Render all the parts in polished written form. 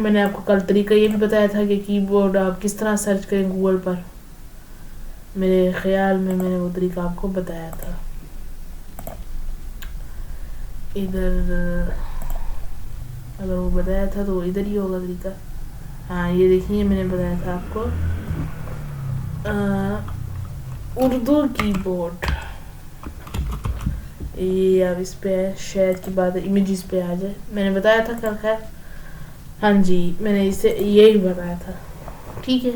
میں نے آپ کو کل طریقہ یہ بھی بتایا تھا کہ کی بورڈ آپ کس طرح سرچ کریں گوگل پر. میرے خیال میں نے وہ طریقہ آپ کو بتایا تھا. ادھر اگر وہ بتایا تھا تو ادھر ہی ہوگا طریقہ. ہاں یہ دیکھیے میں نے بتایا تھا آپ کو اردو کی بورڈ. یہ اب اس پہ شاید کی بات امیجز پہ آ جائے. میں نے بتایا تھا کل. خیر ہاں جی میں نے اسے یہی بتایا تھا. ٹھیک ہے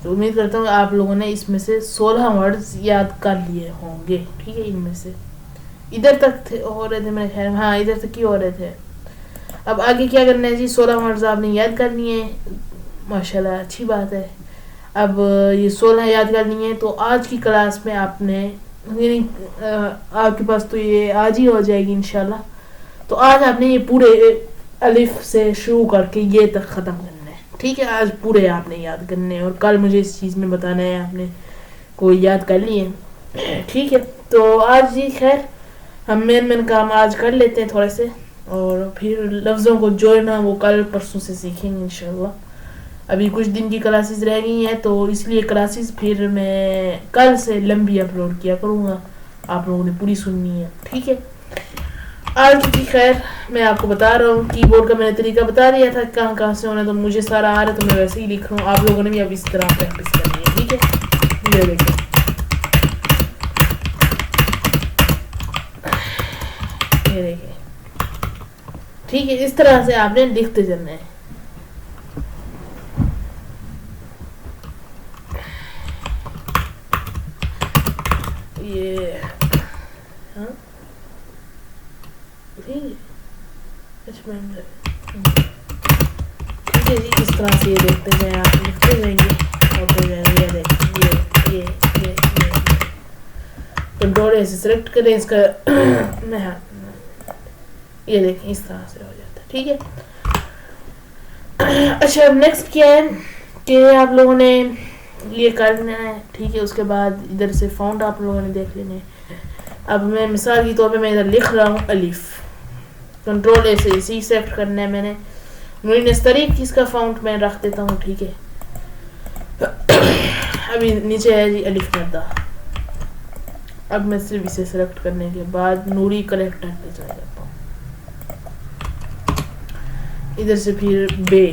تو امید کرتا ہوں آپ لوگوں نے اس میں سے 16 ورڈز یاد کر لیے ہوں گے. ٹھیک ہے ان میں سے ادھر تک ہو رہے تھے میرے خیال میں. ہاں ادھر تک ہی ہو رہے تھے. اب آگے کیا کرنا ہے جی 16 ورڈز آپ نے یاد کرنی ہے. ماشاءاللہ اچھی بات ہے. اب یہ 16 یاد کرنی ہے تو آج کی کلاس میں آپ نے آپ کے پاس تو یہ آج ہی ہو جائے گی انشاءاللہ. تو آج آپ نے یہ پورے الف سے شروع کر کے یہ تک ختم کرنا ہے. ٹھیک ہے آج پورے آپ نے یاد کرنے ہیں اور کل مجھے اس چیز میں بتانا ہے آپ نے کوئی یاد کر لیے. ٹھیک ہے تو آج جی خیر ہم مین کام آج کر لیتے ہیں تھوڑے سے اور پھر لفظوں کو جوڑنا وہ کل پرسوں سے سیکھیں گے انشاءاللہ. ابھی کچھ دن کی کلاسز رہ گئی ہیں تو اس لیے کلاسز پھر میں کل سے لمبی اپلوڈ کیا کروں گا. آپ لوگوں نے پوری سننی ہے. ٹھیک ہے آج کی خیر میں آپ کو بتا رہا ہوں کی بورڈ کا میں نے طریقہ بتا دیا تھا کہاں سے ہونا. تو مجھے سارا آ رہا ہے تو میں ویسے ہی لکھ رہا ہوں. آپ لوگوں نے بھی اب اس طرح پریکٹس کرنی ہے. ٹھیک ہے یہ دیکھیں یہ دیکھیں. ٹھیک ہے اس طرح سے آپ نے لکھتے چلنا ہے. یہ ہاں ٹھیک ہے جی اس طرح سے یہ دیکھتے جائیں آپ لکھتے جائیں گے. ہوتے جائیں گے. یہ دیکھیں یہ کنٹرول ایسے سلیکٹ کریں اس کا یہ دیکھیں اس طرح سے ہو جاتا ہے. ٹھیک ہے اچھا اب نیکسٹ کیا ہے کہ آپ لوگوں نے یہ کرنا ہے. ٹھیک ہے اس کے بعد ادھر سے فاؤنٹ آپ لوگوں نے دیکھ لینے. اب میں مثال کے طور پہ میں ادھر لکھ رہا ہوں الف. کنٹرول ایسے اسی سلیکٹ کرنا ہے میں نے. نورین استری اس کا فاؤنٹ میں رکھ دیتا ہوں. ٹھیک ہے ابھی نیچے ہے جی الف مدہ. اب میں صرف اسے سلیکٹ کرنے کے بعد نوری کریکٹر پہ چلا جاتا ہوں. ادھر سے پھر بے.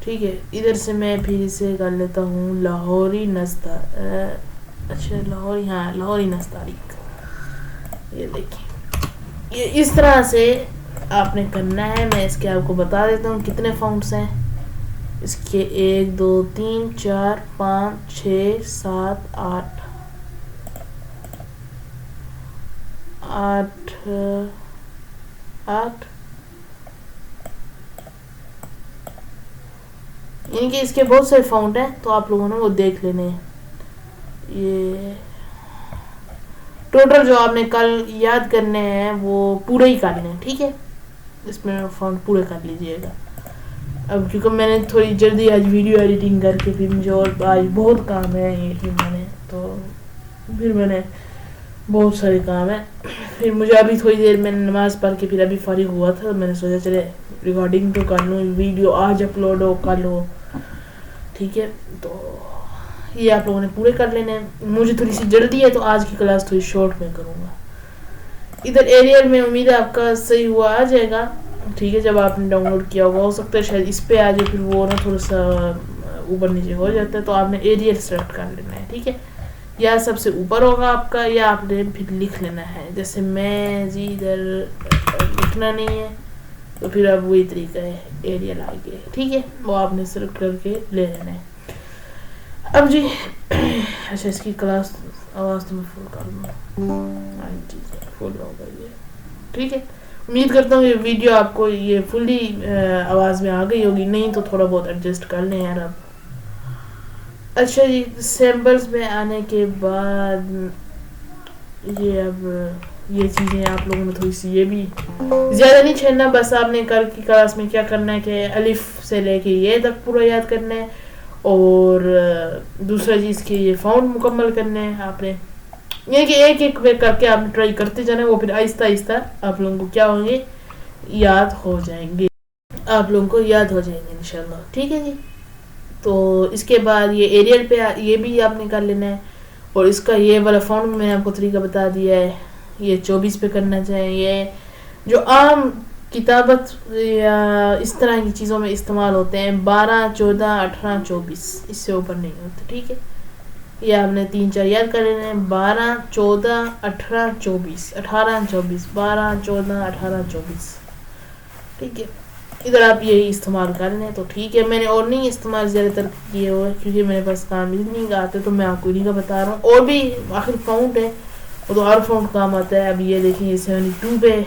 ٹھیک ہے ادھر سے میں پھر اسے کر لیتا ہوں لاہوری نستا. اچھا لاہوری ہاں لاہوری نستعلیق. یہ دیکھیں یہ اس طرح سے آپ نے کرنا ہے. میں اس کے آپ کو بتا دیتا ہوں کتنے فاؤنٹس ہیں اس کے. 1 2 3 4 5 6 7 8 یعنی کہ اس کے بہت سے فاؤنٹ ہیں تو آپ لوگوں نے وہ دیکھ لینے ہیں. یہ ٹوٹل جو آپ نے کل یاد کرنے ہیں وہ پورے ہی کر لیں. ٹھیک ہے اس میں فاؤنٹ پورے کر لیجئے گا. اب کیونکہ میں نے تھوڑی جلدی آج ویڈیو ایڈیٹنگ کر کے پھر مجھے اور آج بہت کام ہے یہ میں نے تو پھر میں نے بہت سارے کام ہیں. پھر مجھے ابھی تھوڑی دیر میں نماز پڑھ کے پھر ابھی فارغ ہوا تھا. میں نے سوچا چلے ریکارڈنگ تو کر لوں ویڈیو آج اپلوڈ ہو کل ہو. ٹھیک ہے تو یہ آپ لوگوں نے پورے کر لینے. مجھے تھوڑی سی جلدی ہے تو آج کی کلاس تھوڑی شارٹ میں کروں گا. ادھر ایریل میں امید ہے آپ کا صحیح ہوا آ جائے گا. ٹھیک ہے جب آپ نے ڈاؤن لوڈ کیا ہوگا ہو سکتا ہے شاید اس پہ آ جائے. پھر وہ نا تھوڑا سا اوپر نیچے ہو جاتا ہے تو آپ نے ایریل سلیکٹ کر لینا ہے. ٹھیک ہے یا سب سے اوپر ہوگا آپ کا یا آپ نے پھر لکھ لینا ہے. جیسے میں جی ادھر لکھنا نہیں ہے تو پھر اب وہی طریقہ ہے ایریل آ گیا. ٹھیک ہے وہ آپ نے سلیکٹ کر کے لے لینا ہے. اب جی اچھا اس کی کلاس آواز تو میں فل کر دوں. فل ہو گئی ہے. ٹھیک ہے امید کرتا ہوں یہ ویڈیو آپ کو یہ فلی آواز میں آ گئی ہوگی. نہیں تو تھوڑا بہت ایڈجسٹ کر لیں یار اب. اچھا جی سیمبلز میں آنے کے بعد یہ اب یہ چیزیں آپ لوگوں نے تھوڑی سی یہ بھی زیادہ نہیں چھیڑنا. بس آپ نے کل کی کلاس میں کیا کرنا ہے کہ الف سے لے کے یہ تک پورا یاد کرنا ہے اور دوسرا چیز کے یہ فاؤنٹ مکمل کرنے ہیں آپ نے. یہ کہ ایک ایک کر کے آپ نے ٹرائی کرتے جانا ہے. وہ پھر آہستہ آہستہ آپ لوگوں کو کیا ہوں گے یاد ہو جائیں گے، آپ لوگوں کو یاد ہو جائیں گے انشاءاللہ. ٹھیک ہے جی. تو اس کے بعد یہ ایریل پہ یہ بھی آپ نے کر لینا ہے. اور اس کا یہ والا فون میں نے آپ کو طریقہ بتا دیا ہے. یہ 24 پہ کرنا چاہیے. جو عام کتابت یا اس طرح کی چیزوں میں استعمال ہوتے ہیں 12 14 18 24، اس سے اوپر نہیں ہوتے. ٹھیک ہے. یہ آپ نے 3 4 یاد کر لینے ہیں. 12 14 18 24 18 24 12 14 18 24. ٹھیک ہے. ادھر آپ یہی استعمال کر لیں تو ٹھیک ہے. میں نے اور نہیں استعمال زیادہ تر کیے ہوئے کیونکہ میرے پاس کام نہیں آتے، تو میں آپ کو انہیں کا بتا رہا ہوں. اور بھی آخر فاؤنٹ ہے وہ تو ہر فاؤنٹ کام آتا ہے. اب یہ دیکھیں یہ 72 پہ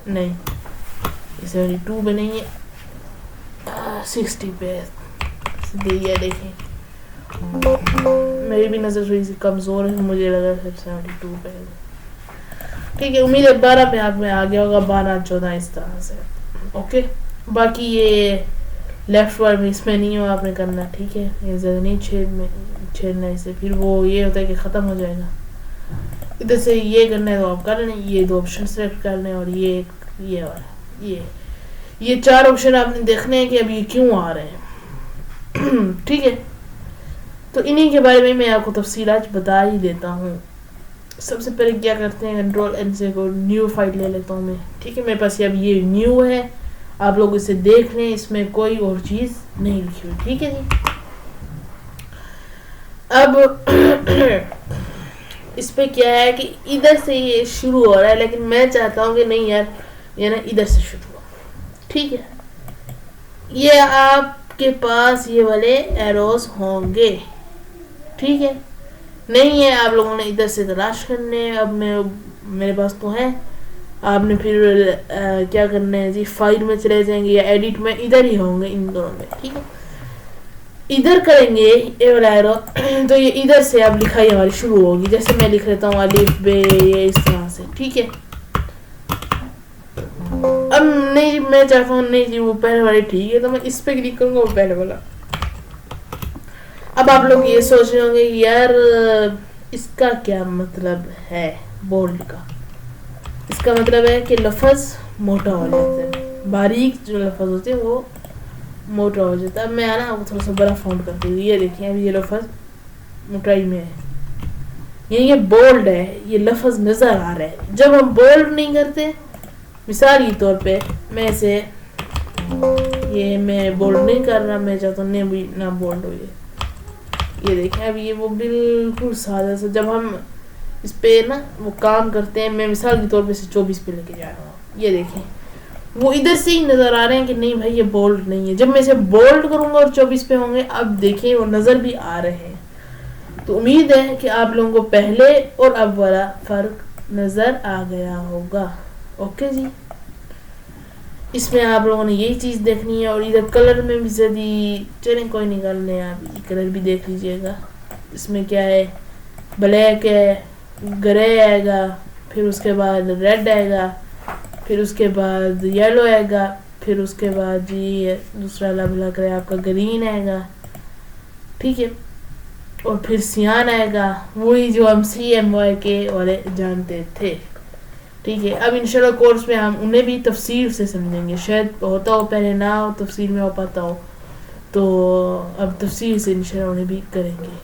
نہیں، یہ 72 پہ نہیں ہے، 60 پہ یہ دیکھیں. میری بھی نظر تھوڑی سی کمزور ہے، مجھے لگا صرف 72 پہ. ٹھیک ہے. امید ہے 12 پہ آپ میں آ گیا ہوگا، 12 14 اس طرح سے. اوکے. باقی یہ لیفٹ ورڈ میں اس میں نہیں ہو آپ نے کرنا. ٹھیک ہے. یہ زیادہ نہیں چھیڑنا اسے، پھر وہ یہ ہوتا ہے کہ ختم ہو جائے گا. ادھر سے یہ کرنا ہے تو آپ کر لیں. یہ 2 آپشن سلیکٹ کر لیں اور یہ والا یہ 4 آپشن آپ نے دیکھنے ہیں کہ اب یہ کیوں آ رہے ہیں. ٹھیک ہے. تو انہی کے بارے میں آپ کو تفصیلات بتا ہی دیتا ہوں. سب سے پہلے کیا کرتے ہیں، کنٹرول این سے کو نیو فائل لے لیتا ہوں میں. ٹھیک ہے. میرے پاس اب یہ نیو ہے، آپ لوگ اسے دیکھ لیں، اس میں کوئی اور چیز نہیں لکھی ہوئی. ٹھیک ہے جی. اب اس پہ کیا ہے کہ ادھر سے یہ شروع ہو رہا ہے، لیکن میں چاہتا ہوں کہ نہیں یار یہ نا ادھر سے شروع ہو. ٹھیک ہے. یہ آپ کے پاس یہ والے ایروز ہوں گے. ٹھیک ہے. نہیں ہے آپ لوگوں نے ادھر سے تلاش کرنے. اب میرے پاس تو ہے. آپ نے پھر کیا کرنا ہے جی، فائل میں چلے جائیں گے یا ایڈٹ میں، ادھر ہی ہوں گے ان دونوں میں. ٹھیک ہے. ادھر کریں گے اے والا ایرو تو یہ ادھر سے اب لکھائی ہماری شروع ہوگی. جیسے میں لکھ لیتا ہوں الف بے، یہ اس طرح سے. ٹھیک ہے. اب نہیں میں چاہتا ہوں نہیں جی وہ پہلے والے ٹھیک ہے، تو میں اس پہ کلک کروں گا، وہ پہلے والا. اب آپ لوگ یہ سوچ رہے ہوں گے یار اس کا کیا مطلب ہے بولڈ کا. اس کا مطلب ہے کہ لفظ موٹا ہو جاتا ہے، باریک جو لفظ ہوتے ہیں وہ موٹا ہو جاتا ہے. اب میں نا تھوڑا سا بڑا فونٹ کرتی ہوں. یہ دیکھیں اب یہ لفظ موٹائی میں ہے، یہ بولڈ ہے، یہ لفظ نظر آ رہا ہے. جب ہم بولڈ نہیں کرتے، مثال کے طور پہ میں اسے یہ میں بولڈ نہیں کر رہا، میں چاہتا ہوں نہیں نہ بولڈ ہو. یہ دیکھیں اب یہ وہ بالکل سادہ سا. جب ہم اس پہ نا وہ کام کرتے ہیں، میں مثال کے طور پہ اسے 24 پہ لے کے جا رہا ہوں. یہ دیکھیں وہ ادھر سے ہی نظر آ رہے ہیں کہ نہیں بھائی یہ بولڈ نہیں ہے. جب میں اسے بولڈ کروں گا اور 24 پہ ہوں گے، اب دیکھیں وہ نظر بھی آ رہے ہیں. تو امید ہے کہ آپ لوگوں کو پہلے اور اب والا فرق نظر آ گیا ہوگا. اوکے جی. اس میں آپ لوگوں نے یہی چیز دیکھنی ہے. اور ادھر کلر میں بھی زیادہ چلیں کوئی نہیں کر لیں، آپ کلر بھی دیکھ لیجئے گا. اس میں کیا ہے، بلیک ہے، گرے آئے گا، پھر اس کے بعد ریڈ آئے گا، پھر اس کے بعد یلو آئے گا، پھر اس کے بعد جی دوسرا لبلا کرے آپ کا گرین آئے گا. ٹھیک ہے. اور پھر سیان آئے گا، وہی جو ہم CMY کے والے جانتے تھے. ٹھیک ہے. اب انشاءاللہ کورس میں ہم انہیں بھی تفصیل سے سمجھیں گے. شاید ہوتا ہو پہلے نہ ہو تفصیل میں ہو پاتا ہو، تو اب تفصیل سے انشاءاللہ انہیں بھی کریں گے.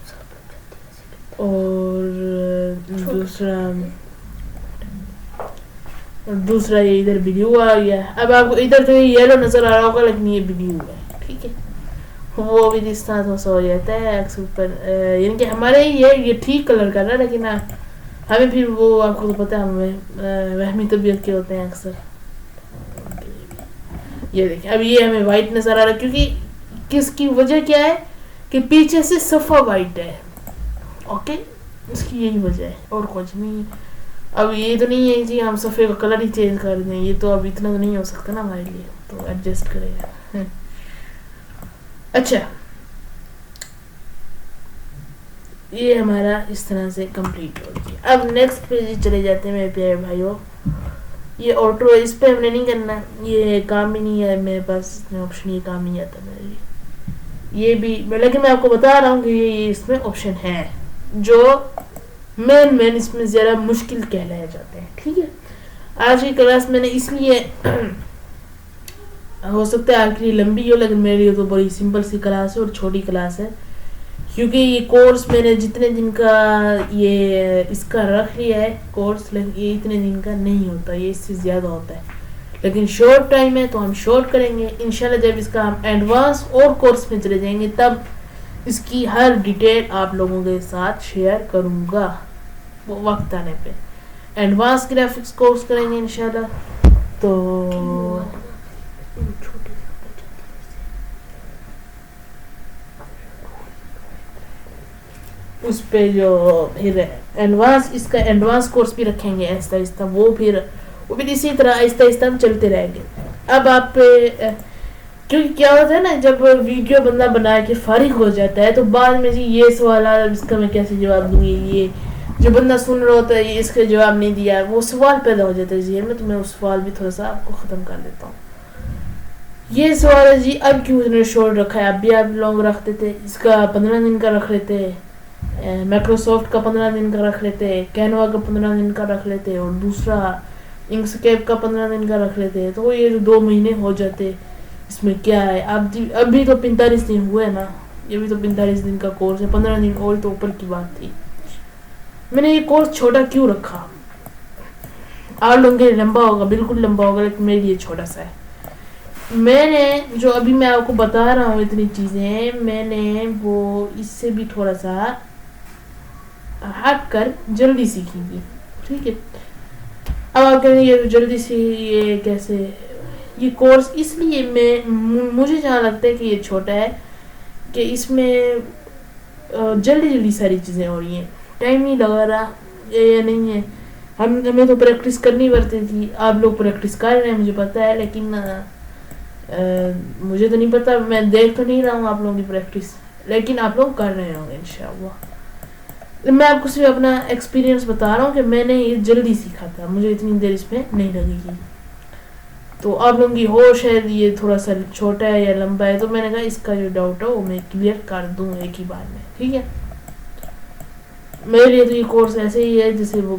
اور دوسرا یہ ادھر بلیو آ گیا. اب آپ کو ادھر تو یہ یلو نظر آ رہا ہوگا، لیکن یہ بلیو ہے. ٹھیک ہے. وہ بھی جس طرح تھوڑا سا ہو جاتا ہے اوپر، یعنی کہ ہمارے یہ ٹھیک کلر کا نا، لیکن ہمیں پھر وہ آپ کو تو پتہ ہے ہمیں وہمی طبیعت کے ہوتے ہیں اکثر. یہ دیکھیں اب یہ ہمیں وائٹ نظر آ رہا ہے، کیونکہ کس کی وجہ کیا ہے کہ پیچھے سے صفحہ وائٹ ہے. اوکے. اس کی یہی وجہ ہے اور کچھ نہیں. اب یہ تو نہیں ہے جی ہم صفحے کا کلر ہی چینج کر دیں، یہ تو اب اتنا تو نہیں ہو سکتا نا ہمارے لیے، تو ایڈجسٹ کرے گا. اچھا یہ ہمارا اس طرح سے کمپلیٹ ہو گیا. اب نیکسٹ پہ چلے جاتے ہیں میرے پیارے بھائیوں. یہ آٹو اس پہ ہم نے نہیں کرنا، یہ کام ہی نہیں ہے میرے پاس، اس میں آپشن یہ کام نہیں آتا میرے لیے. یہ بھی لیکن میں آپ کو بتا رہا ہوں کہ یہ اس میں آپشن ہے جو مین اس میں زیادہ مشکل کہلائے جاتے ہیں. ٹھیک ہے. آج کی کلاس میں نے اس لیے ہو سکتا ہے آپ کے لیے لمبی ہو، لیکن میرے لیے تو بڑی سمپل سی کلاس ہے اور چھوٹی کلاس ہے، کیونکہ یہ کورس میں نے جتنے دن کا یہ اس کا رکھ لیا ہے کورس، یہ اتنے دن کا نہیں ہوتا، یہ اس سے زیادہ ہوتا ہے، لیکن شارٹ ٹائم ہے تو ہم شارٹ کریں گے انشاءاللہ۔ جب اس کا ہم ایڈوانس اور کورس میں چلے جائیں گے تب اس کی ہر ڈیٹیل آپ لوگوں کے ساتھ شیئر کروں گا، وہ وقت آنے پہ ایڈوانس گرافکس کورس کریں گے انشاءاللہ۔ تو اس پہ جو پھر ایڈوانس اس کا ایڈوانس کورس بھی رکھیں گے آہستہ آہستہ، وہ پھر اسی طرح آہستہ آہستہ ہم چلتے رہیں گے۔ اب آپ کیونکہ کیا ہوتا ہے نا، جب ویڈیو بندہ بنا کے فارغ ہو جاتا ہے تو بعد میں جی یہ سوال آ اس کا میں کیسے جواب دوں گی، یہ جو بندہ سن رہا ہوتا ہے یہ اس کا جواب نہیں دیا، وہ سوال پیدا ہو جاتا ہے ذہن میں، تو میں اس سوال بھی تھوڑا سا آپ کو ختم کر دیتا ہوں۔ یہ سوال ہے جی اب کیوں اتنا شورٹ رکھا ہے، اب بھی آپ لوگ رکھتے تھے اس کا 15 دن کا رکھ لیتے، مائکروسافٹ کا 15 دن کا رکھ لیتے، کینوا کا 15 دن کا رکھ لیتے، اور دوسرا انکسکیپ کا 15 دن کا رکھ لیتے، تو یہ جو 2 مہینے ہو جاتے، اس میں کیا ہے، اب بھی تو 45 دن ہوئے نا، یہ بھی تو 45 دن کا کورس ہے، 15 دن اور تو اوپر کی بات تھی۔ میں نے یہ کورس چھوٹا کیوں رکھا، آپ لوگوں کے لیے لمبا ہوگا، بالکل لمبا ہوگا، لیکن میرے لیے چھوٹا سا ہے۔ میں نے جو ابھی میں آپ کو بتا رہا ہوں اتنی چیزیں، میں نے وہ اس سے بھی تھوڑا سا ہٹ کر جلدی سیکھی گی، ٹھیک ہے۔ اب آپ کہیں گے یہ جلدی سے یہ کیسے، یہ کورس اس لیے مجھے جہاں لگتا ہے کہ یہ چھوٹا ہے کہ اس میں جلدی ساری چیزیں ہو رہی ہیں، ٹائم نہیں لگا رہا، یہ نہیں ہے، ہمیں تو پریکٹس کرنی پڑتی تھی، آپ لوگ پریکٹس کر رہے ہیں مجھے پتہ ہے، لیکن مجھے تو نہیں پتا، میں دیکھ تو نہیں رہا ہوں آپ لوگوں کی پریکٹس، لیکن آپ لوگ کر رہے ہوں گے انشاءاللہ۔ میں آپ کو صرف اپنا ایکسپیرینس بتا رہا ہوں کہ میں نے یہ جلدی سیکھا تھا، مجھے اتنی دیر اس میں نہیں لگے گی، تو آپ لوگوں کی ہوش ہے یہ تھوڑا سا چھوٹا ہے یا لمبا ہے، تو میں نے کہا اس کا جو ڈاؤٹ ہے وہ میں کلیئر کر دوں ایک ہی بار میں، ٹھیک ہے۔ میرے لیے تو یہ کورس ایسے ہی ہے جیسے وہ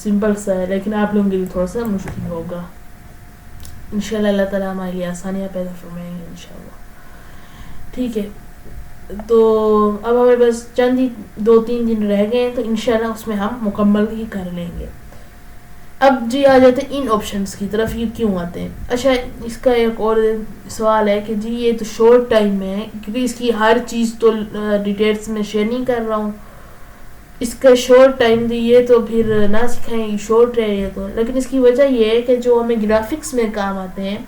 سمپل سا ہے، لیکن آپ لوگوں کے لیے تھوڑا سا مشکل ہوگا انشاءاللہ، اللہ تعالیٰ ہمارے لیے آسانیاں پیدا فرمائیں گے انشاءاللہ، ٹھیک ہے۔ تو اب ہمیں بس چند ہی 2-3 دن رہ گئے ہیں، تو انشاءاللہ اس میں ہم مکمل ہی کر لیں گے۔ اب جی آ جاتے ہیں ان آپشنس کی طرف، یہ کیوں آتے ہیں۔ اچھا اس کا ایک اور سوال ہے کہ جی یہ تو شارٹ ٹائم میں ہے، کیونکہ اس کی ہر چیز تو ڈیٹیلس میں شیئر نہیں کر رہا ہوں، اس کا شارٹ ٹائم دیے تو پھر نہ سکھائیں، شارٹ رہے تو، لیکن اس کی وجہ یہ ہے کہ جو ہمیں گرافکس میں کام آتے ہیں،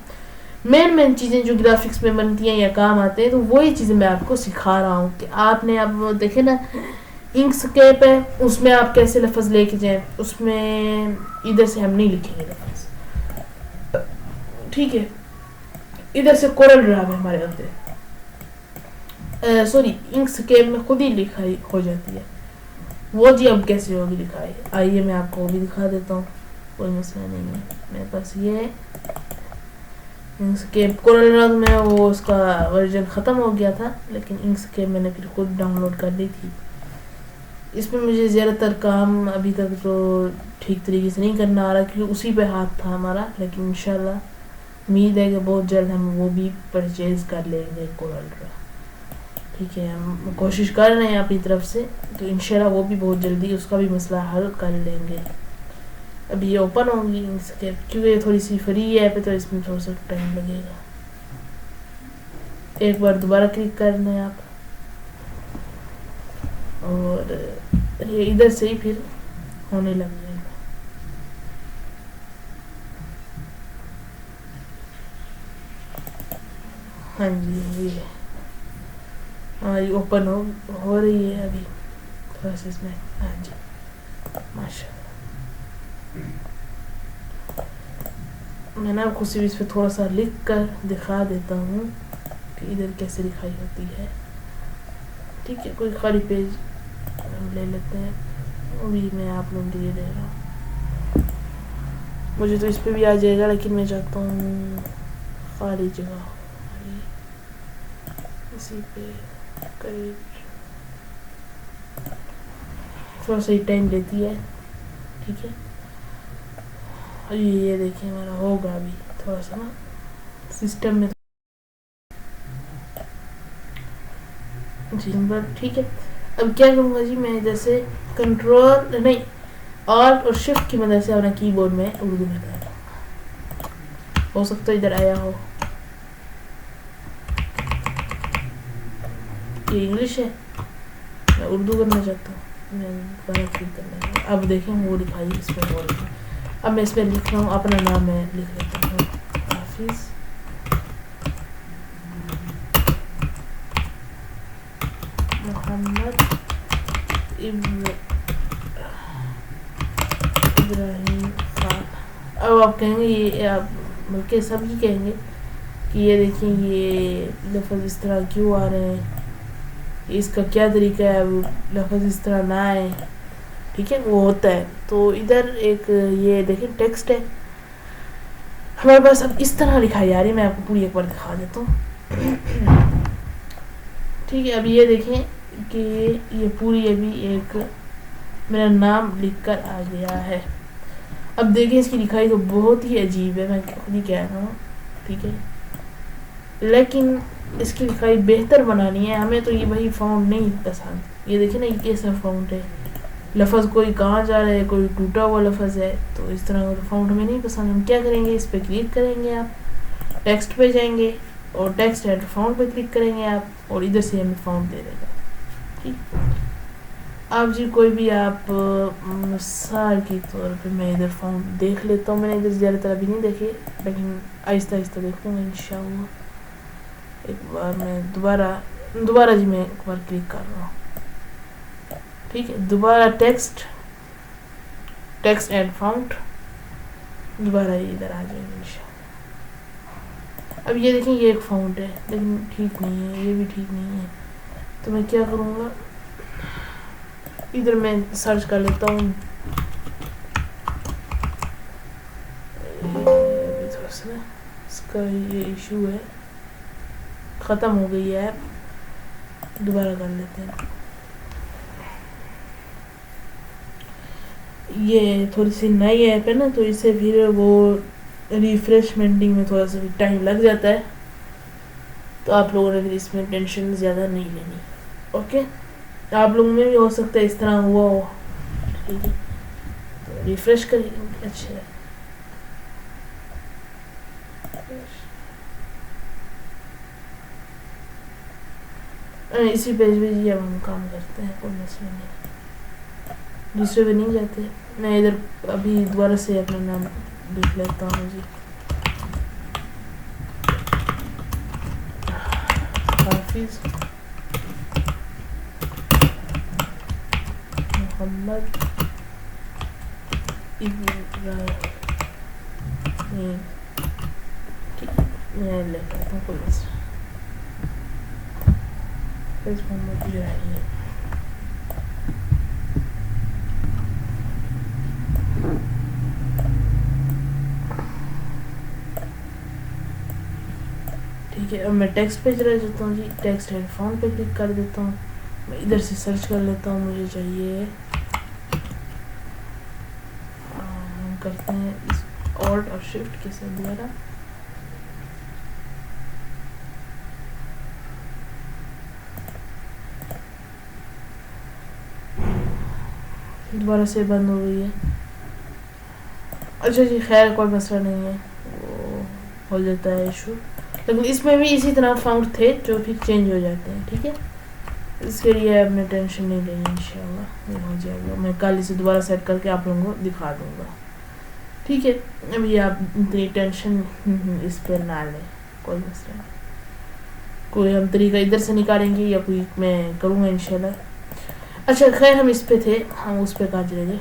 مین چیزیں جو گرافکس میں بنتی ہیں یا کام آتے ہیں، تو وہی چیزیں میں آپ کو سکھا رہا ہوں کہ آپ نے اب دیکھیں نا انکسکیپ ہے، اس میں آپ کیسے لفظ لے کے جائیں، اس میں ادھر سے ہم نہیں لکھیں گے لفظ، ٹھیک ہے، ادھر سے کورل ڈرا ہے ہمارے ہوتے، سوری انکسکیپ میں خود ہی لکھائی ہو جاتی ہے، وہ جی اب کیسے ہوگی لکھائی، آئیے میں آپ کو وہ بھی دکھا دیتا ہوں، کوئی مسئلہ نہیں ہے، میرے پاس یہ ہے انکسکیپ، کورل ڈرا میں وہ اس کا ورژن ختم ہو گیا تھا، لیکن انکسکیپ میں نے پھر خود ڈاؤن لوڈ کر لی تھی۔ اس میں مجھے زیادہ تر کام ابھی تک تو ٹھیک طریقے سے نہیں کرنا آ رہا، کیونکہ اسی پہ ہاتھ تھا ہمارا، لیکن انشاءاللہ امید ہے کہ بہت جلد ہم وہ بھی پرچیز کر لیں گے کورل ڈرا، ٹھیک ہے۔ ہم کوشش کر رہے ہیں اپنی طرف سے، تو انشاءاللہ وہ بھی بہت جلدی اس کا بھی مسئلہ حل کر لیں گے۔ ابھی یہ اوپن ہوگی انکسکیپ، کیونکہ یہ تھوڑی سی فری ایپ ہے تو اس میں تھوڑا سا ٹائم لگے گا، ایک بار دوبارہ کلک کرنا ہے آپ، اور یہ ادھر سے ہی پھر ہونے لگ جائے گا۔ ہاں جی یہ ہماری اوپن ہو رہی ہے ابھی پروسیس میں، ہاں جی ماشاء اللہ۔ میں نے آپ کو صرف اس پہ تھوڑا سا لکھ کر دکھا دیتا ہوں کہ ادھر کیسے لکھائی ہوتی ہے، ٹھیک ہے۔ کوئی خالی پیج لے لیتے ہیں، وہ بھی میں آپ لوگوں کے لیے دے رہا ہوں، مجھے تو اس پہ بھی آ جائے گا، لیکن میں چاہتا ہوں خالی جگہ ہو، اسی پہ قریب تھوڑا سا ہی ٹائم لیتی ہے، ٹھیک ہے۔ یہ دیکھیں ہمارا ہوگا ابھی تھوڑا سا نا سسٹم میں جی ٹھیک ہے. اب کیا کروں گا جی, میں ادھر سے کنٹرول نہیں آلٹ اور شفٹ کی مدد سے اپنا کی بورڈ میں اردو میں کر دوں گا. ہو سکتا ہے ادھر آیا ہو, یہ انگلش ہے, میں اردو کرنا چاہتا ہوں, میں دوبارہ کلک کرنا ہے. اب دیکھیں وہ لکھائی اس میں, وہ لکھا. اب میں اس میں لکھ رہا ہوں اپنا نام, میں لکھ لیتا ہوں حافظ محمد ابراہیم خان. اب آپ کہیں گے, یہ آپ بلکہ سب ہی کہیں گے کہ یہ دیکھیں یہ لفظ اس طرح کیوں آ رہے ہیں, اس کا کیا طریقہ ہے, اب لفظ اس طرح نہ آئے. ٹھیک ہے, وہ ہوتا ہے. تو ادھر ایک یہ دیکھیں ٹیکسٹ ہے ہمارے پاس. اب اس طرح لکھائی جا رہی ہے, میں آپ کو پوری ایک بار دکھا دیتا ہوں. ٹھیک ہے, اب یہ دیکھیں کہ یہ پوری ابھی ایک میرا نام لکھ کر آ گیا ہے. اب دیکھیں اس کی لکھائی تو بہت ہی عجیب ہے, میں خود ہی کہہ رہا ہوں. ٹھیک ہے, لیکن اس کی لکھائی بہتر بنانی ہے ہمیں. تو یہ وہی فاؤنٹ نہیں پسند. یہ دیکھیں نا, یہ کیسا فاؤنٹ ہے, لفظ کوئی کہاں جا رہا ہے, کوئی ٹوٹا ہوا لفظ ہے. تو اس طرح کا فاؤنٹ ہمیں نہیں پسند. ہم کیا کریں گے, اس پہ کلک کریں گے, آپ ٹیکسٹ پہ جائیں گے اور ٹیکسٹ اینڈ فاؤنٹ پہ کلک کریں گے آپ, اور ادھر سے ہمیں فاؤنٹ دے دے گا. ٹھیک, آپ جی کوئی بھی آپ مثال کے طور پہ میں ادھر فاؤنٹ دیکھ لیتا ہوں. میں نے ادھر زیادہ تر ابھی نہیں دیکھے, لیکن آہستہ آہستہ دیکھوں گا انشاءاللہ. ایک بار میں دوبارہ جی میں ایک بار کلک کر رہا ہوں. ٹھیک ہے, دوبارہ ٹیکسٹ اینڈ فاؤنٹ, دوبارہ یہ ادھر آ جائیں گے انشاءاللہ. اب یہ دیکھیں یہ ایک فاؤنٹ ہے, لیکن ٹھیک نہیں ہے, یہ بھی ٹھیک نہیں ہے. تو میں کیا کروں گا, ادھر میں سرچ کر لیتا ہوں. ابھی تھوڑا سا اس کا یہ ایشو ہے, ختم ہو گئی ہے ایپ, دوبارہ کر لیتے ہیں. یہ تھوڑی سی نئی ایپ ہے نا, تو اس سے پھر وہ ریفریشمنٹنگ میں تھوڑا سا ٹائم لگ جاتا ہے. تو آپ لوگوں نے پھر اس میں ٹینشن زیادہ نہیں لینی. اوکے, آپ لوگوں میں بھی ہو سکتا ہے اس طرح ہوا ہو. ٹھیک ہے, تو ریفریش کریں گے. اچھا, اسی پیج پہ جی اب ہم کام کرتے ہیں, کوئی مسئلہ نہیں. دوسرے پہ نہیں جاتے. میں ادھر ابھی دوبارہ سے اپنا نام لکھ لیتا ہوں جی, حافظ محمد ابراہیم. ٹھیک ہے, میں لکھ لیتا ہوں, کوئی مسئلہ. حافظ محمد ابراہیم. ٹھیک ہے, اب میں ٹیکسٹ پہ چلا جاتا ہوں جی. ٹیکسٹ اینڈ فاؤنٹ پہ کلک کر دیتا ہوں. میں ادھر سے سرچ کر لیتا ہوں, مجھے چاہیے, ہم کرتے ہیں اس آلٹ اور شفٹ کے ساتھ دوبارہ سے بند ہو گئی ہے. اچھا جی, خیر کوئی مسئلہ نہیں ہے, وہ ہو جاتا ہے ایشو. لیکن اس میں بھی اسی طرح فاؤنٹ تھے جو پھر چینج ہو جاتے ہیں. ٹھیک ہے, اس کے لیے اب میں ٹینشن نہیں لیں گی, انشاءاللہ یہ ہو جائے گا. میں کل اسے دوبارہ سیٹ کر کے آپ لوگوں کو دکھا دوں گا. ٹھیک ہے, ابھی آپ اتنی ٹینشن اس پہ نہ لیں, کوئی مسئلہ نہیں. کوئی ہم طریقہ ادھر سے نکالیں گے یا کوئی میں کروں گا انشاءاللہ. اچھا خیر, ہم اس پہ تھے, ہم اس پہ کہاں چلے گئے.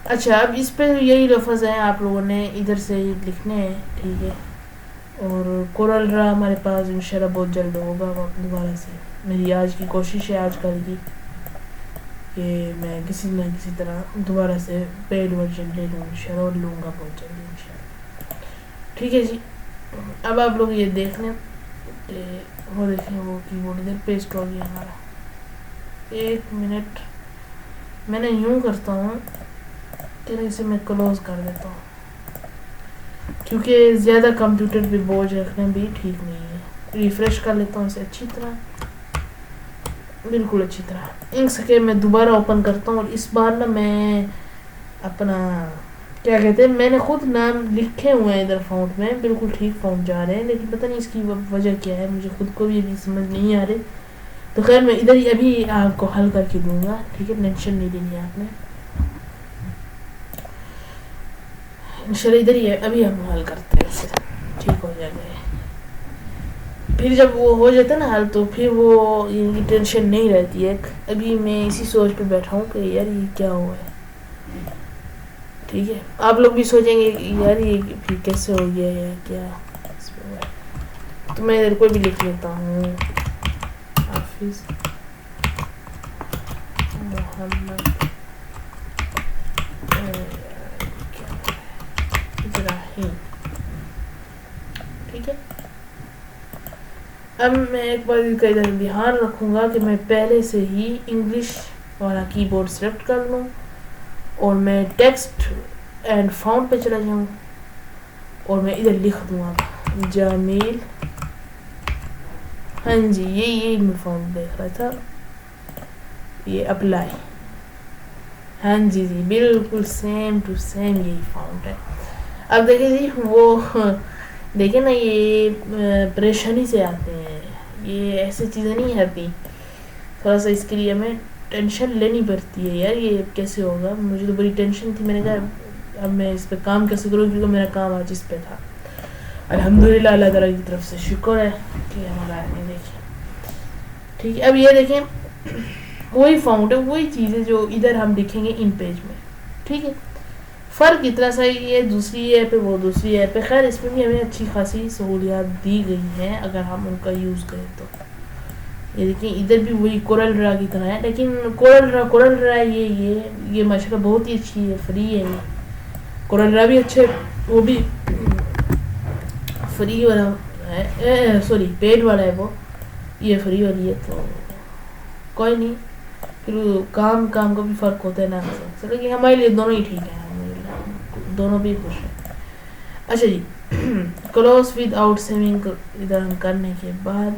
اچھا, اب اس پہ یہی لفظ ہیں, آپ لوگوں نے ادھر سے ہی لکھنے ہیں. ٹھیک ہے, اور کورل ڈرا ہمارے پاس انشاءاللہ بہت جلد ہوگا. دوبارہ سے میری آج کی کوشش ہے, آج کل کی, کہ میں کسی نہ کسی طرح دوبارہ سے پیڈ ورژن لے لوں انشاءاللہ, اور لوں گا بہت جلدی انشاءاللہ. ٹھیک ہے جی, اب آپ لوگ یہ دیکھ لیں کہ وہ دیکھیں, وہ کی بورڈ ادھر پیسٹ ہو گیا ہمارا. ایک منٹ, میں نے یوں کرتا ہوں کہ اسے میں کلوز کر دیتا ہوں. ٹھیک کیونکہ زیادہ کمپیوٹر پہ بوجھ رکھنا بھی ٹھیک نہیں ہے. ریفریش کر لیتا ہوں اسے اچھی طرح, بالکل اچھی طرح. انکسکیپ میں دوبارہ اوپن کرتا ہوں, اور اس بار نا میں اپنا کیا کہتے ہیں, میں نے خود نام لکھے ہوئے ہیں ادھر فونٹ میں, بالکل ٹھیک فونٹ جا رہے ہیں, لیکن پتہ نہیں اس کی وجہ کیا ہے, مجھے خود کو بھی ابھی سمجھ نہیں آ رہی. تو خیر میں ادھر ہی ابھی آپ کو حل کر کے دوں گا, ٹھیک ہے, ٹینشن نہیں لینی ہے آپ نے. انشاءاللہ ادھر ہی ہے, ابھی ہم حل کرتے ہیں اسے, ٹھیک ہو جائے گا. پھر جب وہ ہو جاتا ہے نا حل, تو پھر وہ ٹینشن نہیں رہتی ہے. ابھی میں اسی سوچ پہ بیٹھا ہوں کہ یار یہ کیا ہوا ہے. ٹھیک ہے, آپ لوگ بھی سوچیں گے یار یہ پھر کیسے ہو گیا یا کیا. تو میں ادھر کوئی بھی لکھ لیتا ہوں, حافظ محمد ابراہیم. ٹھیک ہے, اب میں ایک بار کا ادھر دھیان رکھوں گا کہ میں پہلے سے ہی انگلش والا کی بورڈ سلیکٹ کر لوں, اور میں ٹیکسٹ اینڈ فاؤنٹ پہ چلا جاؤں, اور میں ادھر لکھ دوں گا جمیل. ہاں جی, یہی میں فاؤنٹ دیکھ رہا تھا, یہ اپلائی. ہاں جی جی, بالکل سیم ٹو سیم یہی فاؤنٹ ہے. اب دیکھیں جی, وہ دیکھیں نا, یہ پریشانی سے آتے ہیں, یہ ایسی چیزیں نہیں آتی. تھوڑا سا اس کے لیے ہمیں ٹینشن لینی پڑتی ہے یار, یہ کیسے ہوگا. مجھے تو بڑی ٹینشن تھی, میں نے کہا اب میں اس پہ کام کیسے کروں, کیونکہ میرا کام آج اس پہ تھا. الحمدللہ اللہ تعالیٰ کی طرف سے شکر ہے کہ ہمارا آدمی دیکھیں. ٹھیک ہے, اب یہ دیکھیں وہی فاؤنٹ ہے, وہی چیز ہے جو ادھر ہم لکھیں گے ان پیج میں. ٹھیک ہے, فرق اتنا سا ہی ہے, دوسری ایپ ہے وہ دوسری ایپ ہے. خیر اس میں بھی ہمیں اچھی خاصی سہولیات دی گئی ہیں اگر ہم ان کا یوز کریں تو. یہ دیکھیں ادھر بھی وہی کورل ڈرا کی طرح ہے, لیکن کورل ڈرا یہ ماشاءاللہ بہت ہی اچھی ہے, فری ہے. یہ کورل ڈرا بھی اچھے, وہ بھی فری والا ہے, سوری پیڈ والا ہے وہ, یہ فری والی ہے. تو کوئی نہیں, پھر کام کا بھی فرق ہوتا ہے نا, لیکن ہمارے لیے دونوں ہی ٹھیک ہیں, دونوں بھی خوش ہیں. اچھا جی, کلوز ود آؤٹ سیونگ ادھر ہم کرنے کے بعد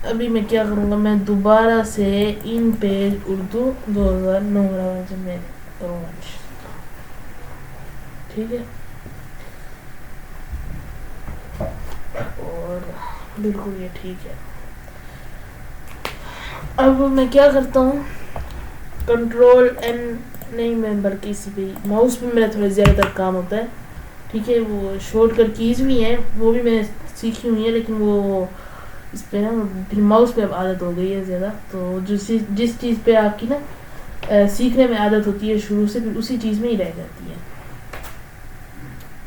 ابھی میں کیا کروں گا, میں دوبارہ سے ان پیج اردو 2009 میں کروں گا. ٹھیک ہے, اور بالکل یہ ٹھیک ہے. اب میں کیا کرتا ہوں, کنٹرول این نہیں, میں بلکہ اسی پہ ماؤس پہ میرا تھوڑا زیادہ تر کام ہوتا ہے. ٹھیک ہے, وہ شارٹ کٹ کیز بھی ہیں, وہ بھی میں نے سیکھی ہوئی ہیں, لیکن وہ اس پہ نا پھر ماؤس پہ اب عادت ہو گئی ہے زیادہ. تو جس چیز پہ آپ کی نا سیکھنے میں عادت ہوتی ہے شروع سے, پھر اسی چیز میں ہی رہ جاتی ہے.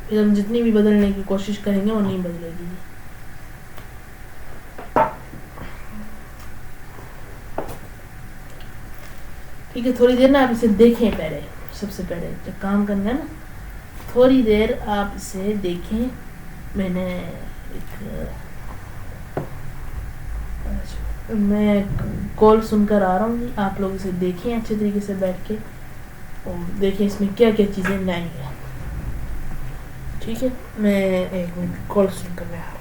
پھر ہم جتنی بھی بدلنے کی کوشش کریں گے وہ نہیں بدلے گی. ٹھیک ہے, تھوڑی دیر نا آپ اسے دیکھیں. پہلے سب سے پہلے جب کام کرنا ہے نا, تھوڑی دیر آپ اسے دیکھیں. میں کال سن کر آ رہا ہوں, آپ لوگ اسے دیکھیں اچھے طریقے سے بیٹھ کے, اور دیکھیں اس میں کیا کیا چیزیں نئی ہیں. ٹھیک ہے, میں ایک منٹ کال سن کر میں آ رہا ہوں.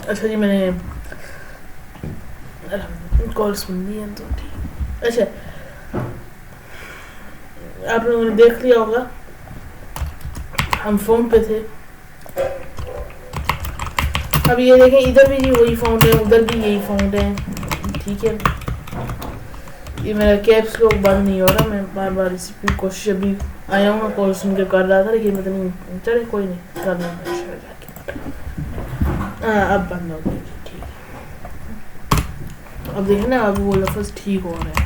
اچھا جی، میں نے کال سن لی ہے تو ٹھیک. اچھا آپ لوگوں نے دیکھ لیا ہوگا ہم فون پہ تھے. اب یہ دیکھیں ادھر بھی وہی فاؤنٹ ہے، ادھر بھی یہی فاؤنٹ ہے. ٹھیک ہے، یہ میرا کیپس لوگ بند نہیں ہو رہا. میں بار بار اسی کی کوشش ابھی آیا ہوں کال سن کے کر رہا تھا، لیکن پتہ نہیں چلے کوئی نہیں کر لوں گا. ہاں اب بند ہو گئی. ٹھیک ہے، اب دیکھیں نا اب وہ لفظ ٹھیک ہو رہا ہے.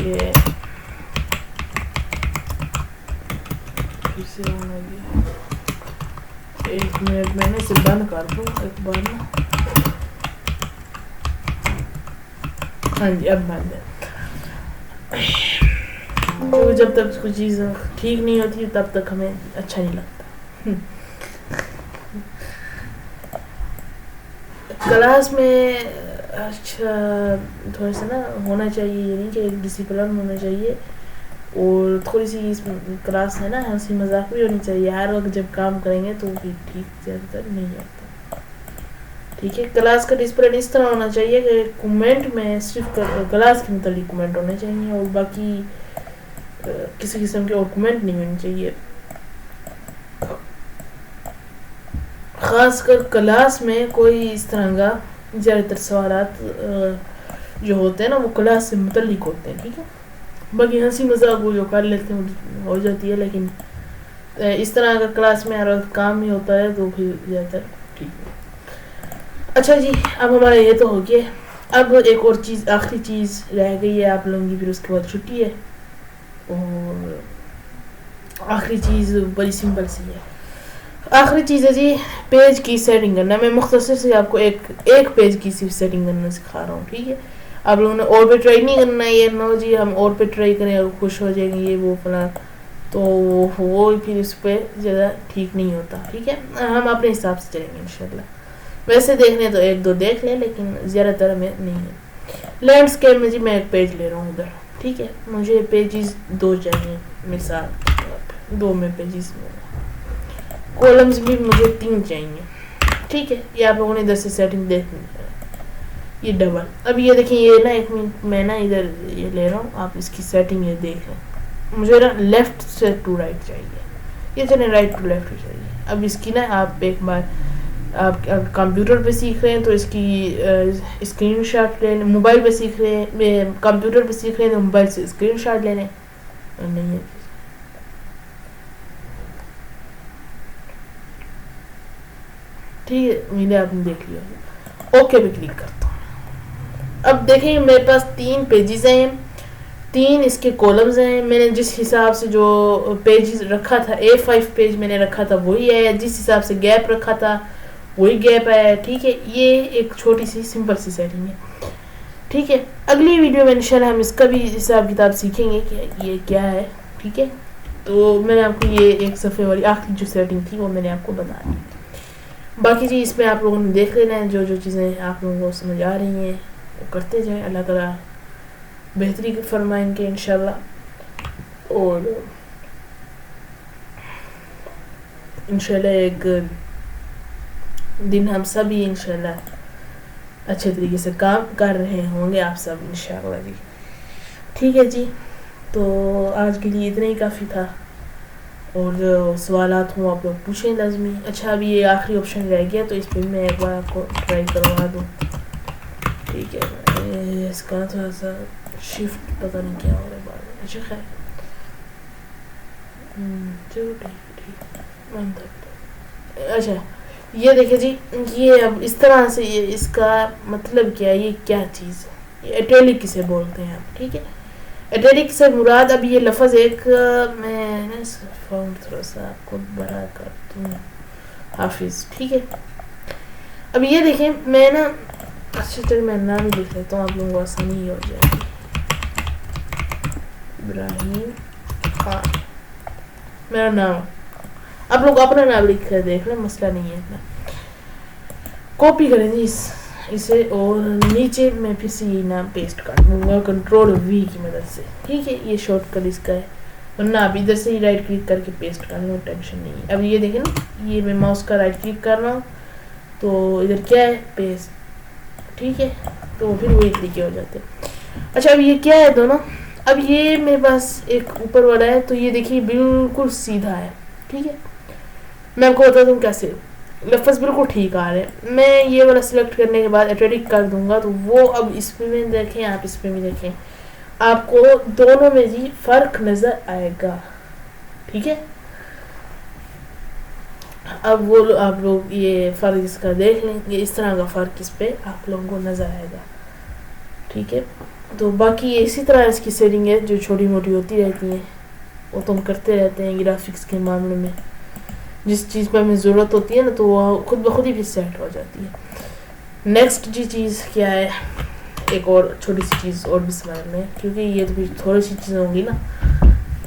یہ پھر سے ہونا گیا. ایک منٹ میں نے اسے بند کر دوں ایک بار نا. ہاں جی اب بند ہے. کیونکہ جب تک کوئی چیز ٹھیک نہیں ہوتی تب تک ہمیں اچھا نہیں لگتا. کلاس میں اچھا تھوڑا سا نا ہونا چاہیے، یہ نہیں کہ ایک ڈسپلن ہونا چاہیے، اور تھوڑی سی اس کلاس ہے نا ہنسی مذاق بھی ہونی چاہیے. ہر وقت جب کام کریں گے تو بھی ٹھیک زیادہ تر نہیں آتا. ٹھیک ہے، کلاس کا ڈسپلن اس طرح ہونا چاہیے کہ کومنٹ میں صرف کلاس کے متعلق کومنٹ ہونے چاہیے اور باقی کسی قسم کے اور کومنٹ نہیں ہونے چاہیے. خاص کر کلاس میں کوئی اس طرح کا زیادہ تر سوالات جو ہوتے ہیں نا وہ کلاس سے متعلق ہوتے ہیں. ٹھیک ہے، باقی ہنسی مذاق وہ جو کر لیتے ہیں ہو جاتی ہے، لیکن اس طرح اگر کلاس میں ہر وقت کام ہی ہوتا ہے تو پھر زیادہ تر ٹھیک ہے. اچھا جی، اب ہمارا یہ تو ہو گیا. اب ایک اور چیز آخری چیز رہ گئی ہے آپ لوگوں کی، پھر اس کے بعد چھٹی ہے. اور آخری چیز بڑی سمپل سی ہے. آخری چیز ہے جی پیج کی سیٹنگ کرنا. میں مختصر سے آپ کو ایک پیج کی صرف سیٹنگ کرنا سکھا رہا ہوں. ٹھیک ہے، آپ لوگوں نے اور پہ ٹرائی نہیں کرنا ہے. یہ نو جی ہم اور پہ ٹرائی کریں اور خوش ہو جائیں گے یہ وہ فلاں، تو وہ پھر اس پہ زیادہ ٹھیک نہیں ہوتا. ٹھیک ہے، ہم اپنے حساب سے چلیں گے انشاءاللہ. ویسے دیکھنے تو ایک دو دیکھ لیں لیکن زیادہ تر ہمیں نہیں ہے. لینڈسکیپ میں جی میں ایک پیج لے رہا ہوں ادھر. ٹھیک ہے، مجھے پیجز 2 چاہیے مثال کے طور پہ. 2 میں پیجز میں کولمز بھی مجھے 3 چاہیے. ٹھیک ہے، یہ آپ لوگوں نے ادھر سے سیٹنگ دیکھ لی. یہ ڈبل. اب یہ دیکھیں یہ نا ایک منٹ میں نا ادھر یہ لے رہا ہوں، آپ اس کی سیٹنگ یہ دیکھ لیں. مجھے نا لیفٹ سے ٹو رائٹ چاہیے، یہ چلیں رائٹ ٹو لیفٹ چاہیے. اب اس کی نا آپ ایک بار آپ کمپیوٹر پہ سیکھ رہے ہیں تو اس کی اسکرین شاٹ لے لیں. موبائل پہ سیکھ رہے ہیں، کمپیوٹر پہ سیکھ رہے ہیں تو موبائل سے اسکرین شاٹ لے لیں. نہیں ہے ٹھیک ہے، میرے آپ نے دیکھ لیا. اوکے پہ کلک کرتا ہوں. اب دیکھیں میرے پاس 3 پیجز ہیں، 3 اس کے کولمز ہیں. میں نے جس حساب سے جو پیجز رکھا تھا A5 پیج میں نے رکھا تھا وہی ہے، جس حساب سے گیپ رکھا تھا وہی گیپ ہے. ٹھیک ہے، یہ ایک چھوٹی سی سمپل سی سیٹنگ ہے. ٹھیک ہے، اگلی ویڈیو میں انشاءاللہ ہم اس کا بھی حساب کتاب سیکھیں گے کہ یہ کیا ہے. ٹھیک ہے، تو میں نے آپ کو یہ ایک صفحے والی آخری جو سیٹنگ تھی وہ میں نے آپ کو بتا دی. باقی چیز اس میں آپ لوگوں نے دیکھ لینا ہے. جو چیزیں آپ لوگوں کو سمجھ آ رہی ہیں وہ کرتے جائیں. اللہ تعالیٰ بہتری فرمائیں گے انشاءاللہ. اور انشاءاللہ ایک دن ہم سب ہی انشاءاللہ اچھے طریقے سے کام کر رہے ہوں گے، آپ سب انشاءاللہ جی. ٹھیک ہے جی، تو آج کے لیے اتنا ہی کافی تھا. اور جو سوالات ہوں آپ لوگ پوچھیں لازمی. اچھا ابھی یہ آخری آپشن رہ گیا تو اس پہ میں ایک بار آپ کو ٹرائی کروا دوں. ٹھیک ہے، اس کا تھوڑا سا شفٹ پتہ نہیں کیا ہو رہا ہے بعد میں. اچھا خیر چلو ٹھیک ہے. اچھا یہ دیکھیں جی، یہ اب اس طرح سے یہ اس کا مطلب کیا ہے، یہ کیا چیز ہے، یہ اٹیلک کسے بولتے ہیں آپ. ٹھیک ہے، اٹیلک سے مراد اب یہ لفظ ایک میں نے فاؤنڈ تھوڑا سا آپ کو بڑا کر دوں حافظ. ٹھیک ہے، اب یہ دیکھیں میں نا اچھا چل میں نام ہی لکھ لیتا ہوں آپ لوگوں کو آسانی ہی ہو جائے گی. ابراہیم خان میرا نام. آپ لوگ اپنا نام لکھ کر دیکھ لیں، مسئلہ نہیں ہے اتنا. کاپی کریں گے اسے اور نیچے میں پھر سے یہ نام پیسٹ کر دوں گا Ctrl+V کی مدد سے. ٹھیک ہے، یہ شارٹ کٹ اس کا ہے، ورنہ آپ ادھر سے ہی رائٹ کلک کر کے پیسٹ کر لیں، ٹینشن نہیں ہے. اب یہ دیکھیں نا، یہ میں ماؤس کا رائٹ کلک کر رہا ہوں تو ادھر کیا ہے پیسٹ، ٹھیک ہے، تو پھر وہی طریقے ہو جاتے ہیں. اچھا اب یہ کیا ہے دونوں، اب یہ میرے پاس ایک اوپر والا ہے تو یہ دیکھیے بالکل سیدھا ہے، ٹھیک ہے. میں آپ کو بتا دوں کیسے، لفظ بالکل ٹھیک آ رہے ہیں. میں یہ والا سلیکٹ کرنے کے بعد ایٹریٹک کر دوں گا تو وہ اب اس پہ بھی دیکھیں، آپ اس پہ بھی دیکھیں، آپ کو دونوں میں جی فرق نظر آئے گا، ٹھیک ہے. اب وہ آپ لوگ یہ فرق اس کا دیکھ لیں، یہ اس طرح کا فرق اس پہ آپ لوگوں کو نظر آئے گا، ٹھیک ہے. تو باقی اسی طرح اس کی سیٹنگ ہے جو چھوٹی موٹی ہوتی رہتی ہیں، وہ تو ہم کرتے رہتے ہیں گرافکس کے معاملے میں. جس چیز پہ ہمیں ضرورت ہوتی ہے نا تو وہ خود بخود ہی پھر سیٹ ہو جاتی ہے. نیکسٹ جی چیز کیا ہے، ایک اور چھوٹی سی چیز اور بھی سمجھ میں، کیونکہ یہ تو تھوڑی سی چیزیں ہوں گی نا،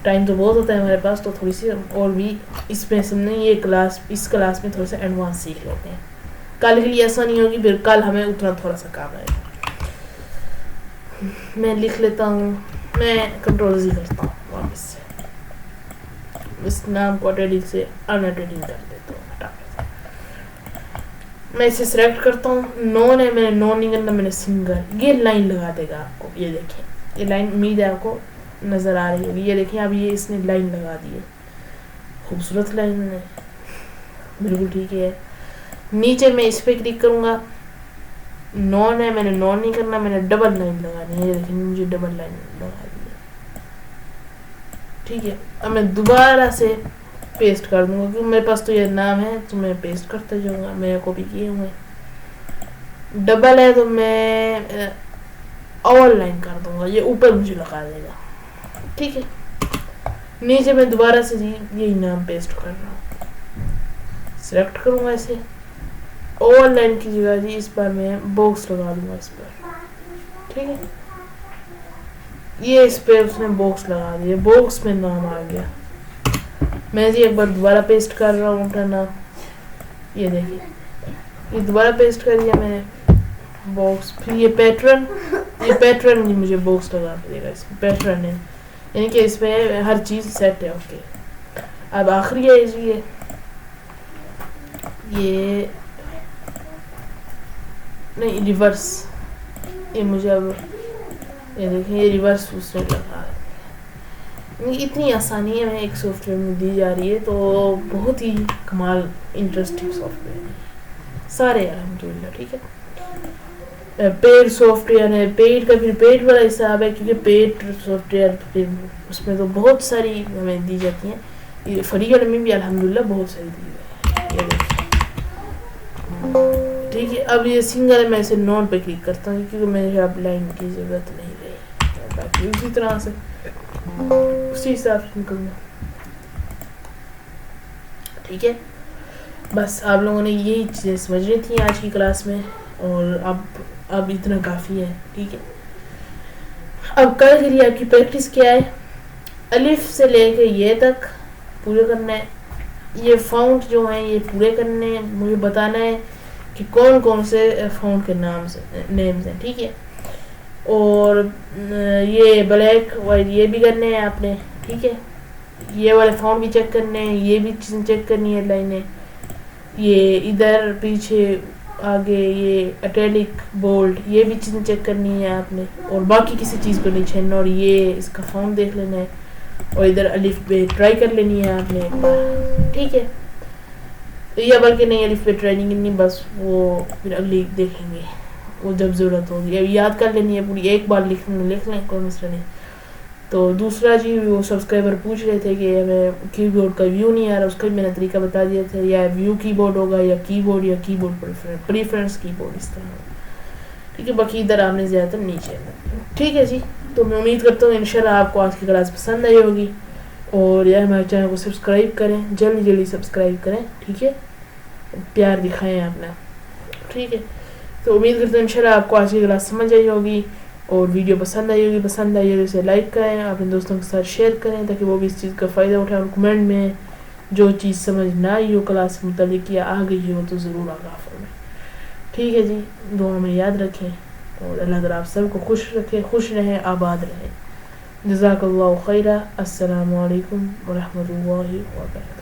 ٹائم تو بہت ہوتا ہے ہمارے پاس، تو تھوڑی سی اور بھی اس میں سمجھیں یہ کلاس، اس کلاس میں تھوڑا سا ایڈوانس سیکھ لیتے ہیں. کل کے لیے ایسا نہیں ہوگی، پھر کل ہمیں اتنا تھوڑا سا کام آئے گا. میں لکھ لیتا ہوں، میں کنٹرول زی کرتا ہوں واپس سے، اس نام کو ایڈیٹنگ سے ان ایڈیٹنگ کر دیتا ہوں، ہٹا دیتا ہوں. میں اسے سلیکٹ کرتا ہوں، نون ہے، میں نے نون نہیں کرنا، میں نے سنگل. یہ لائن لگا دے گا آپ کو، یہ دیکھیں یہ لائن امید ہے آپ کو نظر آ رہی ہے. یہ دیکھیں اب یہ اس نے لائن لگا دی ہے، خوبصورت لائن ہے، بالکل ٹھیک ہے. نیچے میں اس پہ کلک کروں گا، نون ہے، میں نے نون نہیں کرنا، میں نے ڈبل لائن لگانی ہے. یہ دیکھیں مجھے ڈبل لائن لگا دی ہے، ٹھیک ہے. اب میں دوبارہ سے پیسٹ کر دوں گا کیونکہ میرے پاس تو یہ نام ہے تو میں پیسٹ کرتا جاؤں گا. میں کاپی کیے ہوئے ڈبل ہے تو میں اور لائن کر دوں گا، یہ اوپر مجھے لگا دے گا، ٹھیک ہے. نیچے میں دوبارہ سے جی یہی نام پیسٹ کر رہا ہوں، سلیکٹ کروں گا اسے، اور لائن کی جگہ جی اس پر میں باکس لگا دوں گا اس پر، ٹھیک ہے. یہ اس پہ اس نے باکس لگا دیا، باکس میں نام آ گیا. میں جی ایک بار دوبارہ پیسٹ کر رہا ہوں اپنا نام، یہ دیکھیے یہ دوبارہ پیسٹ کر دیا میں نے باکس. پھر یہ پیٹرن مجھے باکس لگا دے گا، اس میں پیٹرن ہے، یعنی کہ اس میں ہر چیز سیٹ ہے. اوکے اب آخری ہے جی یہ نہیں ریورس، یہ مجھے اب یہ دیکھیں یہ ریورس اس میں لگا ہے. اتنی آسانی ہے میں ایک سافٹ ویئر میں دی جا رہی ہے، تو بہت ہی کمال انٹرسٹنگ سافٹ ویئر ہے سارے الحمدللہ، ٹھیک ہے. پیڈ سافٹ ویئر ہے، پیڈ کا پھر پیڈ والا حساب ہے، کیونکہ پیڈ سافٹ ویئر پھر اس میں تو بہت ساری ہمیں دی جاتی ہیں. یہ فری والے میں بھی الحمدللہ بہت ساری دی جاتی ہے، ٹھیک ہے. اب یہ سنگل ہے، میں اسے نون پہ کلک کرتا ہوں کیونکہ مجھے اب لائن کی ضرورت نہیں رہی. باقی اسی طرح سے اسی حساب سے نکلنا، ٹھیک ہے. بس آپ لوگوں نے یہی چیزیں سمجھنی تھیں آج کی کلاس میں، اور اب اتنا کافی ہے، ٹھیک ہے. اب کل کے لیے آپ کی پریکٹس کیا ہے، الف سے لے کے یہ تک پورے کرنا ہے. یہ فاؤنٹ جو ہیں یہ پورے کرنے ہیں، مجھے بتانا ہے کہ کون کون سے فاؤنٹ کے نیمز ہیں، ٹھیک ہے. اور یہ بلیک وائٹ یہ بھی کرنے ہیں آپ نے، ٹھیک ہے. یہ والے فاؤنٹ بھی چیک کرنے ہیں، یہ بھی چیزیں چیک کرنی ہے، لائنیں یہ ادھر پیچھے آگے یہ اٹیلک بولڈ یہ بھی چیزیں چیک کرنی ہے آپ نے، اور باقی کسی چیز کو نہیں چھیڑنا. اور یہ اس کا فاؤنٹ دیکھ لینا ہے، اور ادھر الف پہ ٹرائی کر لینی ہے آپ نے، ٹھیک ہے. یا بلکہ نہیں الف پہ ٹرائی نہیں کرنی، بس وہ پھر اگلی دیکھیں گے وہ جب ضرورت ہوگی. اب یاد کر لینی ہے پوری، ایک بار لکھ لیں کوئی مسئلہ نہیں. تو دوسرا جی وہ سبسکرائبر پوچھ رہے تھے کہ ہمیں کی بورڈ کا ویو نہیں آ رہا، اس کا بھی میں نے طریقہ بتا دیا تھا، یا ویو کی بورڈ ہوگا یا کی بورڈ پریفرنس کی بورڈ اس طرح، ٹھیک ہے. باقی ادھر آپ نے زیادہ تر نیچے، ٹھیک ہے جی. تو میں امید کرتا ہوں انشاءاللہ آپ کو آج کی کلاس پسند آئی ہوگی، اور یا ہمارے چینل کو سبسکرائب کریں، جلدی سبسکرائب کریں، ٹھیک ہے. پیار دکھائیں اپنا، ٹھیک ہے. تو امید کرتا ہوں انشاءاللہ آپ کو آج کی کلاس سمجھ آئی ہوگی، اور ویڈیو پسند آئی ہوگی تو اسے لائک کریں، اپنے دوستوں کے ساتھ شیئر کریں تاکہ وہ بھی اس چیز کا فائدہ اٹھائیں. اور کمنٹ میں جو چیز سمجھ نہ آئی ہو کلاس سے متعلق یا آ گئی ہو تو ضرور آگاہ فرمائیں، ٹھیک ہے جی. دعا میں یاد رکھیں، اور اللہ تعالیٰ آپ سب کو خوش رکھے، خوش رہیں، آباد رہیں. جزاک اللہ خیرہ. السلام علیکم ورحمۃ اللہ وبرکاتہ.